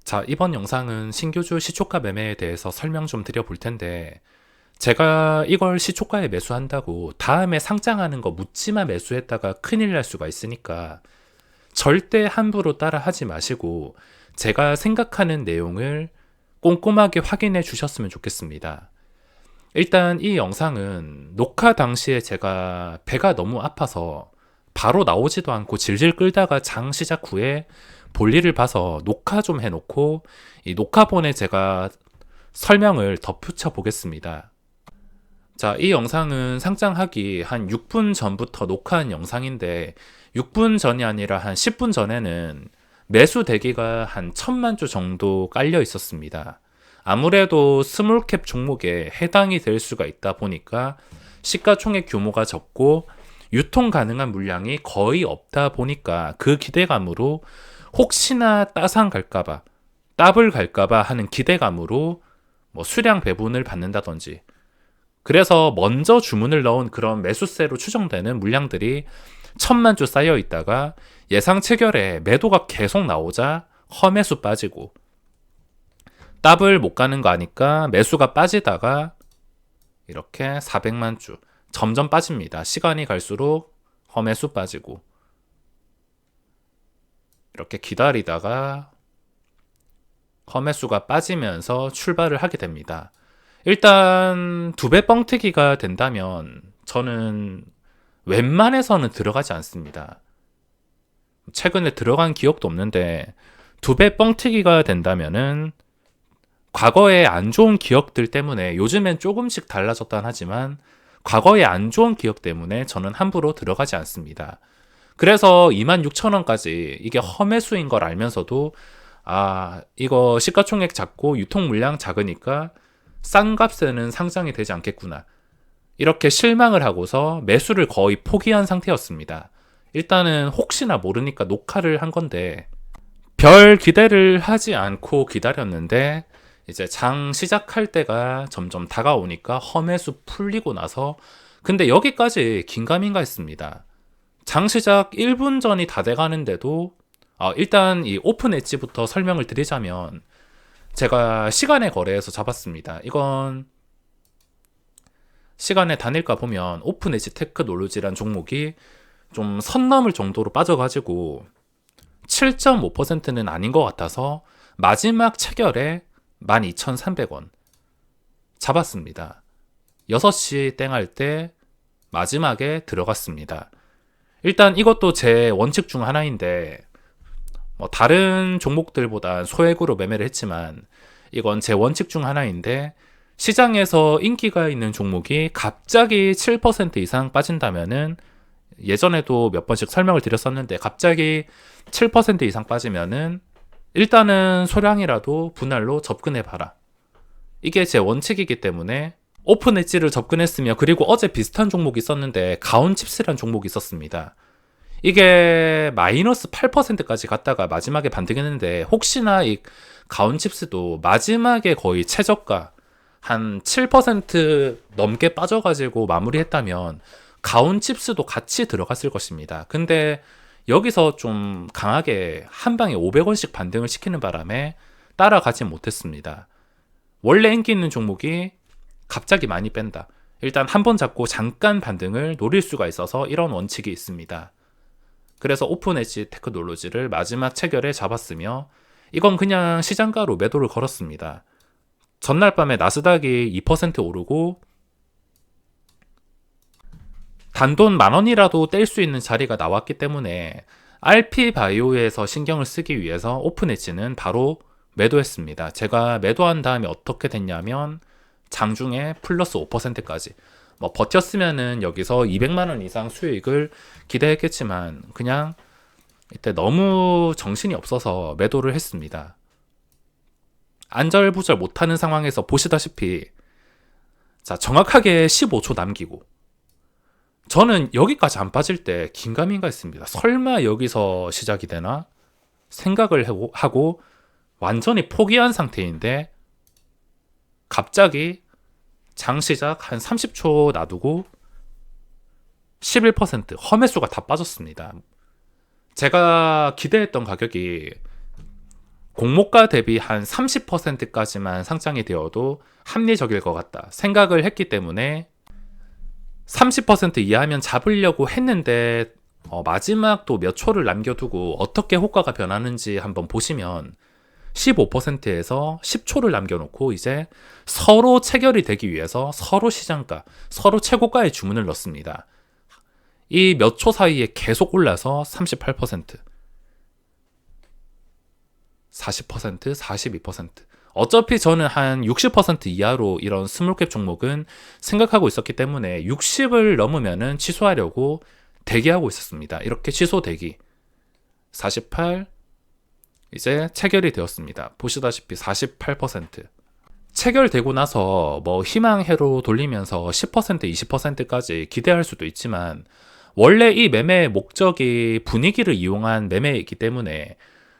자, 이번 영상은 신규주 시초가 매매에 대해서 설명 좀 드려볼 텐데, 제가 이걸 시초가에 매수한다고 다음에 상장하는 거 묻지마 매수했다가 큰일 날 수가 있으니까 절대 함부로 따라 하지 마시고 제가 생각하는 내용을 꼼꼼하게 확인해 주셨으면 좋겠습니다. 일단 이 영상은 녹화 당시에 제가 배가 너무 아파서 바로 나오지도 않고 질질 끌다가 장 시작 후에 볼일을 봐서 녹화 좀 해놓고 이 녹화본에 제가 설명을 덧붙여 보겠습니다. 자, 이 영상은 상장하기 한 6분 전부터 녹화한 영상인데 6분 전이 아니라 한 10분 전에는 매수 대기가 한 1000만 주 정도 깔려 있었습니다. 아무래도 스몰캡 종목에 해당이 될 수가 있다 보니까 시가총액 규모가 적고 유통 가능한 물량이 거의 없다 보니까 그 기대감으로 혹시나 따상 갈까봐, 더블 갈까봐 하는 기대감으로 수량 배분을 받는다든지, 그래서 먼저 주문을 넣은 그런 매수세로 추정되는 물량들이 1000만 주 쌓여 있다가 예상 체결에 매도가 계속 나오자 허매수 빠지고, 더블 못 가는 거 아니까 매수가 빠지다가 이렇게 400만 주 점점 빠집니다. 시간이 갈수록 허매수 빠지고, 이렇게 기다리다가 허매수가 빠지면서 출발을 하게 됩니다. 일단 2배 뻥튀기가 된다면 저는 웬만해서는 들어가지 않습니다. 최근에 들어간 기억도 없는데 2배 뻥튀기가 된다면은 과거에 안 좋은 기억들 때문에, 요즘엔 조금씩 달라졌단 하지만 과거에 안 좋은 기억 때문에 저는 함부로 들어가지 않습니다. 그래서 26,000원까지 이게 허매수인 걸 알면서도 이거 시가총액 작고 유통 물량 작으니까 싼 값에는 상장이 되지 않겠구나, 이렇게 실망을 하고서 매수를 거의 포기한 상태였습니다. 일단은 혹시나 모르니까 녹화를 한 건데, 별 기대를 하지 않고 기다렸는데 이제 장 시작할 때가 점점 다가오니까 허매수 풀리고 나서, 근데 여기까지 긴가민가 했습니다. 장 시작 1분 전이 다 돼가는데도 일단 이 오픈 엣지부터 설명을 드리자면, 제가 시간의 거래에서 잡았습니다. 이건 시간의 단일가 보면 오픈 엣지 테크놀로지란 종목이 좀 선 넘을 정도로 빠져가지고 7.5%는 아닌 것 같아서 마지막 체결에 12,300원 잡았습니다. 6시 땡할 때 마지막에 들어갔습니다. 일단 이것도 제 원칙 중 하나인데, 다른 종목들보다 소액으로 매매를 했지만 이건 제 원칙 중 하나인데, 시장에서 인기가 있는 종목이 갑자기 7% 이상 빠진다면은, 예전에도 몇 번씩 설명을 드렸었는데, 갑자기 7% 이상 빠지면은 일단은 소량이라도 분할로 접근해봐라, 이게 제 원칙이기 때문에 오픈 엣지를 접근했으며, 그리고 어제 비슷한 종목이 있었는데 가온칩스란 종목이 있었습니다. 이게 마이너스 8%까지 갔다가 마지막에 반등했는데, 혹시나 이 가온칩스도 마지막에 거의 최저가 한 7% 넘게 빠져가지고 마무리했다면 가온칩스도 같이 들어갔을 것입니다. 근데 여기서 좀 강하게 한 방에 500원씩 반등을 시키는 바람에 따라가지 못했습니다. 원래 인기 있는 종목이 갑자기 많이 뺀다, 일단 한 번 잡고 잠깐 반등을 노릴 수가 있어서 이런 원칙이 있습니다. 그래서 오픈 엣지 테크놀로지를 마지막 체결에 잡았으며, 이건 그냥 시장가로 매도를 걸었습니다. 전날 밤에 나스닥이 2% 오르고 단돈 10,000원이라도 뗄 수 있는 자리가 나왔기 때문에 RP바이오에서 신경을 쓰기 위해서 오픈 엣지는 바로 매도했습니다. 제가 매도한 다음에 어떻게 됐냐면, 장중에 플러스 5%까지 버텼으면은 여기서 200만원 이상 수익을 기대했겠지만, 그냥 이때 너무 정신이 없어서 매도를 했습니다. 안절부절 못하는 상황에서 보시다시피, 자, 정확하게 15초 남기고, 저는 여기까지 안 빠질 때 긴가민가 했습니다. 설마 여기서 시작이 되나 생각을 하고 완전히 포기한 상태인데, 갑자기 장 시작 한 30초 놔두고 11% 허매수가 다 빠졌습니다. 제가 기대했던 가격이 공모가 대비 한 30%까지만 상장이 되어도 합리적일 것 같다 생각을 했기 때문에 30% 이하면 잡으려고 했는데 마지막 또 몇 초를 남겨두고 어떻게 호가가 변하는지 한번 보시면 15%에서 10초를 남겨놓고 이제 서로 체결이 되기 위해서 서로 시장가, 서로 최고가의 주문을 넣습니다. 이 몇 초 사이에 계속 올라서 38%, 40%, 42%. 어차피 저는 한 60% 이하로 이런 스몰캡 종목은 생각하고 있었기 때문에 60을 넘으면은 취소하려고 대기하고 있었습니다. 이렇게 취소 대기. 48, 이제 체결이 되었습니다. 보시다시피 48%. 체결되고 나서 뭐 희망회로 돌리면서 10%, 20%까지 기대할 수도 있지만 원래 이 매매의 목적이 분위기를 이용한 매매이기 때문에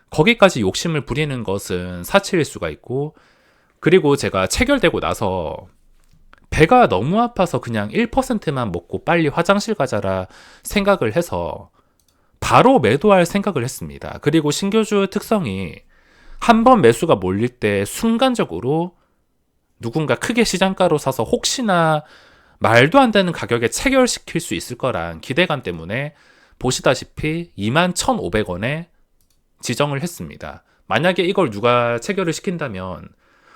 거기까지 욕심을 부리는 것은 사치일 수가 있고, 그리고 제가 체결되고 나서 배가 너무 아파서 그냥 1%만 먹고 빨리 화장실 가자라 생각을 해서 바로 매도할 생각을 했습니다. 그리고 신규주 특성이 한 번 매수가 몰릴 때 순간적으로 누군가 크게 시장가로 사서 혹시나 말도 안 되는 가격에 체결시킬 수 있을 거란 기대감 때문에 보시다시피 21,500원에 지정을 했습니다. 만약에 이걸 누가 체결을 시킨다면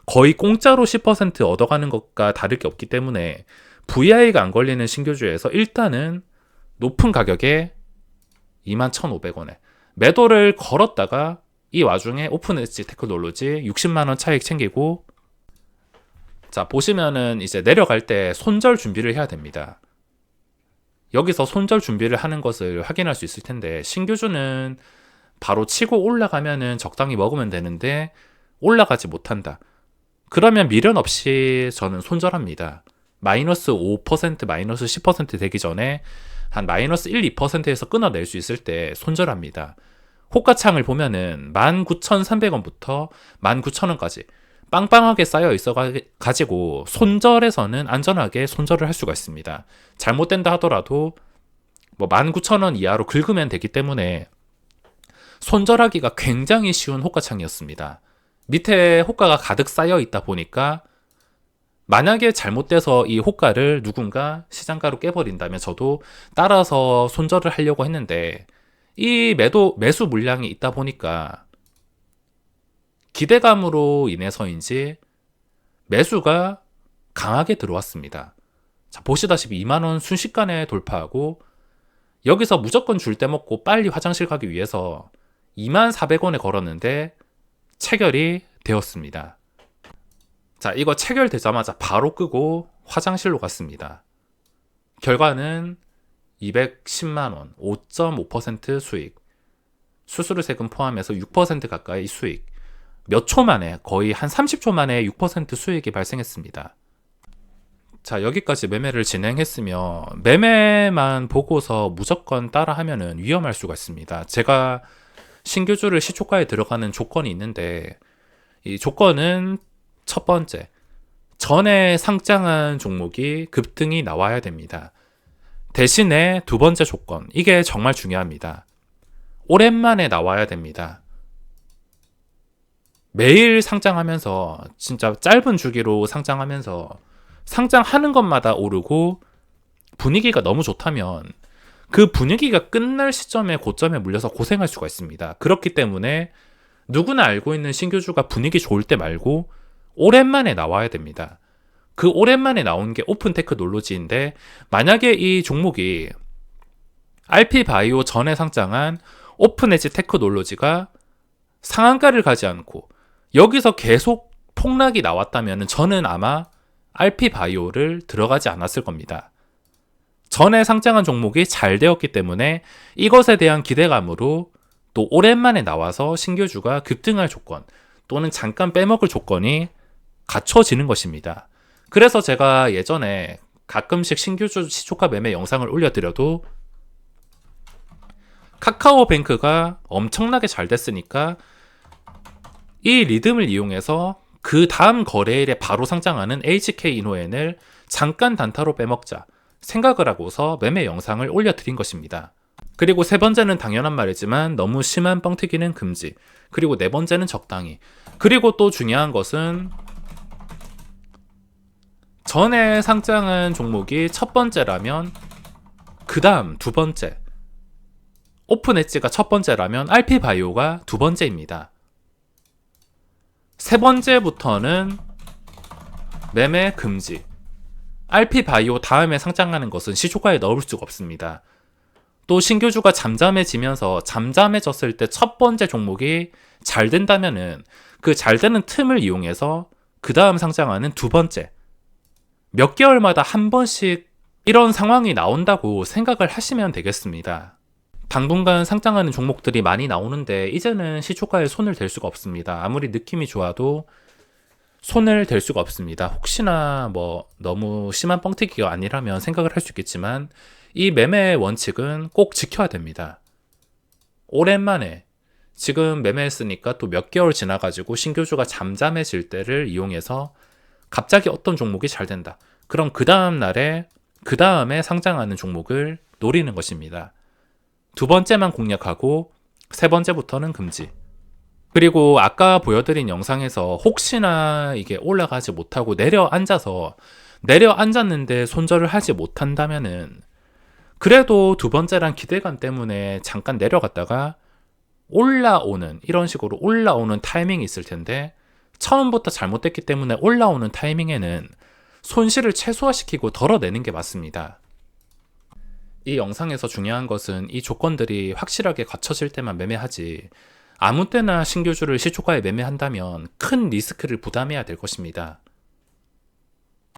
거의 공짜로 10% 얻어가는 것과 다를 게 없기 때문에 VI가 안 걸리는 신규주에서 일단은 높은 가격에 21,500원에 매도를 걸었다가 이 와중에 오픈엣지 테크놀로지 60만원 차익 챙기고, 자 보시면은 이제 내려갈 때 손절 준비를 해야 됩니다. 여기서 손절 준비를 하는 것을 확인할 수 있을 텐데, 신규주는 바로 치고 올라가면은 적당히 먹으면 되는데 올라가지 못한다. 그러면 미련 없이 저는 손절합니다. 마이너스 5%, 마이너스 10% 되기 전에 한 마이너스 1, 2%에서 끊어낼 수 있을 때 손절합니다. 호가창을 보면은 19,300원부터 19,000원까지 빵빵하게 쌓여 있어 가지고 손절에서는 안전하게 손절을 할 수가 있습니다. 잘못된다 하더라도 뭐 19,000원 이하로 긁으면 되기 때문에 손절하기가 굉장히 쉬운 호가창이었습니다. 밑에 호가가 가득 쌓여 있다 보니까 만약에 잘못돼서 이 호가를 누군가 시장가로 깨버린다면 저도 따라서 손절을 하려고 했는데, 이 매수 물량이 있다 보니까 기대감으로 인해서인지 매수가 강하게 들어왔습니다. 자, 보시다시피 2만원 순식간에 돌파하고, 여기서 무조건 줄 때 먹고 빨리 화장실 가기 위해서 24,000원에 걸었는데 체결이 되었습니다. 자, 이거 체결되자마자 바로 끄고 화장실로 갔습니다. 결과는 210만원, 5.5% 수익, 수수료 세금 포함해서 6% 가까이 수익, 몇 초 만에, 거의 한 30초 만에 6% 수익이 발생했습니다. 자, 여기까지 매매를 진행했으며 매매만 보고서 무조건 따라 하면은 위험할 수가 있습니다. 제가 신규주를 시초가에 들어가는 조건이 있는데, 이 조건은 첫 번째, 전에 상장한 종목이 급등이 나와야 됩니다. 대신에 두 번째 조건, 이게 정말 중요합니다. 오랜만에 나와야 됩니다. 매일 상장하면서, 진짜 짧은 주기로 상장하면서 상장하는 것마다 오르고 분위기가 너무 좋다면 그 분위기가 끝날 시점에 고점에 물려서 고생할 수가 있습니다. 그렇기 때문에 누구나 알고 있는 신규주가 분위기 좋을 때 말고 오랜만에 나와야 됩니다. 그 오랜만에 나온 게 오픈테크놀로지인데, 만약에 이 종목이 RP바이오 전에 상장한 오픈엣지 테크놀로지가 상한가를 가지 않고 여기서 계속 폭락이 나왔다면 저는 아마 RP바이오를 들어가지 않았을 겁니다. 전에 상장한 종목이 잘 되었기 때문에 이것에 대한 기대감으로 또 오랜만에 나와서 신규주가 급등할 조건 또는 잠깐 빼먹을 조건이 갖춰지는 것입니다. 그래서 제가 예전에 가끔씩 신규주 시초가 매매 영상을 올려드려도 카카오뱅크가 엄청나게 잘 됐으니까 이 리듬을 이용해서 그 다음 거래일에 바로 상장하는 HK이노엔을 잠깐 단타로 빼먹자 생각을 하고서 매매 영상을 올려드린 것입니다. 그리고 세 번째는 당연한 말이지만 너무 심한 뻥튀기는 금지. 그리고 네 번째는 적당히. 그리고 또 중요한 것은 전에 상장한 종목이 첫 번째라면 그 다음 두 번째, 오픈 엣지가 첫 번째라면 RP바이오가 두 번째입니다. 세 번째부터는 매매 금지. RP바이오 다음에 상장하는 것은 시초가에 넣을 수가 없습니다. 또 신규주가 잠잠해지면서 잠잠해졌을 때 첫 번째 종목이 잘 된다면은 그 잘 되는 틈을 이용해서 그 다음 상장하는 두 번째, 몇 개월마다 한 번씩 이런 상황이 나온다고 생각을 하시면 되겠습니다. 당분간 상장하는 종목들이 많이 나오는데 이제는 시초가에 손을 댈 수가 없습니다. 아무리 느낌이 좋아도 손을 댈 수가 없습니다. 혹시나 뭐 너무 심한 뻥튀기가 아니라면 생각을 할 수 있겠지만 이 매매 원칙은 꼭 지켜야 됩니다. 오랜만에 지금 매매했으니까 또 몇 개월 지나가지고 신규주가 잠잠해질 때를 이용해서 갑자기 어떤 종목이 잘 된다. 그럼 그 다음 날에 그 다음에 상장하는 종목을 노리는 것입니다. 두 번째만 공략하고 세 번째부터는 금지. 그리고 아까 보여드린 영상에서 혹시나 이게 올라가지 못하고 내려앉았는데 손절을 하지 못한다면은 그래도 두 번째란 기대감 때문에 잠깐 내려갔다가 이런 식으로 올라오는 타이밍이 있을 텐데 처음부터 잘못됐기 때문에 올라오는 타이밍에는 손실을 최소화시키고 덜어내는 게 맞습니다. 이 영상에서 중요한 것은 이 조건들이 확실하게 갖춰질 때만 매매하지 아무 때나 신규주를 시초가에 매매한다면 큰 리스크를 부담해야 될 것입니다.